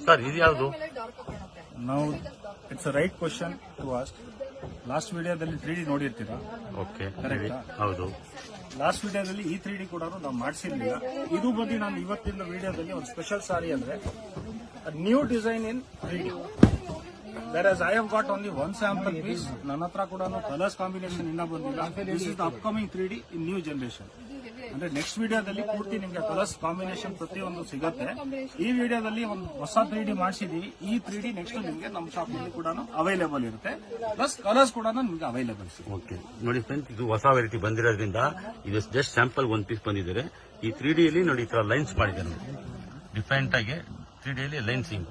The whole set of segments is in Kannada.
ಸರ್ ಇದು ಯಾವುದು? ನಾವು it's a right question to ask. Last ವಿಡಿಯೋದಲ್ಲಿ 3D ನೋಡಿರ್ತೀರಾ? ಓಕೆ, ಕರೆಕ್ಟಾ? ಹೌದು. ಲಾಸ್ಟ್ ವಿಡಿಯೋದಲ್ಲಿ ಈ 3D ಕೂಡ ನಾವು ಮಾಡಿಸಿರ್ಲಿಲ್ಲ. ಇದು ಬಂದು ನಾನು ಇವತ್ತಿನ ವಿಡಿಯೋದಲ್ಲಿ ಒಂದು ಸ್ಪೆಷಲ್ ಸಾರಿ ಅಂದ್ರೆ new design in 3D. Whereas I have got only one sample piece. ನನ್ನ ಹತ್ರ ಕೂಡ ಕಲರ್ಸ್ ಕಾಂಬಿನೇಷನ್ ಇನ್ನ ಬಂದಿಲ್ಲ. This is the upcoming 3D in new generation. ಅಂದ್ರೆ ನೆಕ್ಸ್ಟ್ ವಿಡಿಯೋದಲ್ಲಿ ಪೂರ್ತಿ ನಿಮ್ಗೆ ಕಲರ್ಸ್ ಕಾಂಬಿನೇಷನ್ ಪ್ರತಿಯೊಂದು ಸಿಗುತ್ತೆ. ಈ ವಿಡಿಯೋದಲ್ಲಿ ಒಂದು ಹೊಸ 3D ಮಾಡಿಸಿದೀವಿ. ಈ 3D ನೆಕ್ಸ್ಟ್ ನಿಮ್ಗೆ ನಮ್ಮ ಶಾಪ್ ನಲ್ಲಿ ಕೂಡ ಅವೈಲೇಬಲ್ ಇರುತ್ತೆ. ಪ್ಲಸ್ ಕಲರ್ಸ್ ಕೂಡ ನಿಮ್ಗೆ ಅವೈಲೇಬಲ್ ಸಿಗುತ್ತೆ. ಓಕೆ, ನೋಡಿ ಫ್ರೆಂಡ್ಸ್, ಇದು ಹೊಸ ವೆರೈಟಿ ಬಂದಿರೋದ್ರಿಂದ ಇದು ಜಸ್ಟ್ ಸ್ಯಾಂಪಲ್ ಒಂದು ಪೀಸ್ ಬಂದಿದ್ದಾರೆ. ಈ 3D ಯಲ್ಲಿ ನೋಡಿ ಈ ತರ ಲೈನ್ಸ್ ಮಾಡಿದ್ದಾರೆ. ಡಿಫ್ರೆಂಟ್ ಆಗಿ 3D ಯಲ್ಲಿ ಲೈನ್ಸಿಂಗ್,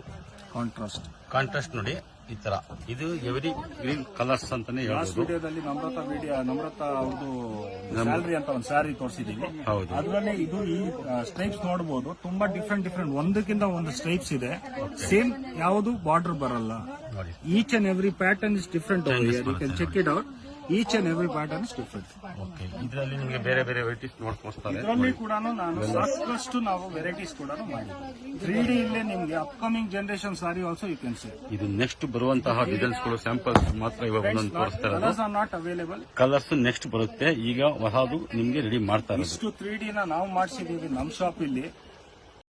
ಕಾಂಟ್ರಾಸ್ಟ್ ನೋಡಿ ಈ ತರ. ಇದು ಎವರಿ ಗ್ರೀನ್ ಕಲರ್ಸ್ ಅಂತಾನೆ ಲಾಸ್ಟ್ ಹೇಳ್ಬೋದು. ವಿಡಿಯೋದಲ್ಲಿ ನಮ್ರತಾ ಅವ್ರದ್ದು ಸ್ಯಾಲರಿ ಅಂತ ಒಂದು ಸ್ಯಾರಿ ತೋರಿಸಿದೀವಿ. ಹೌದು. ಅದರಲ್ಲಿ ಇದು ಈ ಸ್ಟ್ರೈಪ್ಸ್ ನೋಡಬಹುದು. ತುಂಬಾ ಡಿಫ್ರೆಂಟ್ ಒಂದಕ್ಕಿಂತ ಒಂದು ಸ್ಟ್ರೈಪ್ಸ್ ಇದೆ. ಸೇಮ್ ಯಾವುದು ಬಾರ್ಡರ್ ಬರಲ್ಲ. ನೋಡಿ, each and every pattern is different. You can check it out. Each and every pattern is different. Okay, ಇದರಲ್ಲಿ ನಿಮಗೆ ಬೇರೆ ಬೇರೆ ವೆರೈಟೀಸ್ ನೋಡ್ಕೊಳ್ತಾರೆ. ಇದರಲ್ಲಿ ಕೂಡ ನಾನು ಸಾಕಷ್ಟು ನಾವು ವೆರೈಟೀಸ್ ಕೂಡ ಮಾಡಿದ್ದೀವಿ. 3D ಇಲ್ಲೇ ನಿಮ್ಗೆ upcoming generation sorry also you can say. ಇದು ನೆಕ್ಸ್ಟ್ ಬರುವಂತಹ ಡಿಸೈನ್ಸ್ ಗಳು ಸ್ಯಾಂಪಲ್ಸ್ ಮಾತ್ರ ಇವಾಗ ಒಂದೊಂದು ತೋರಿಸ್ತಾ ಇರೋದು. Colours R not available. Colours next ಬರುತ್ತೆ. ಈಗ ಹೊಸದು ನಿಮ್ಗೆ ರೆಡಿ ಮಾಡ್ತಾ ಇರೋದು. ಇಷ್ಟು 3D ನ ನಾವು ಮಾಡಿಸಿದೀವಿ ನಮ್ಮ ಶಾಪ್ ಇಲ್ಲಿ.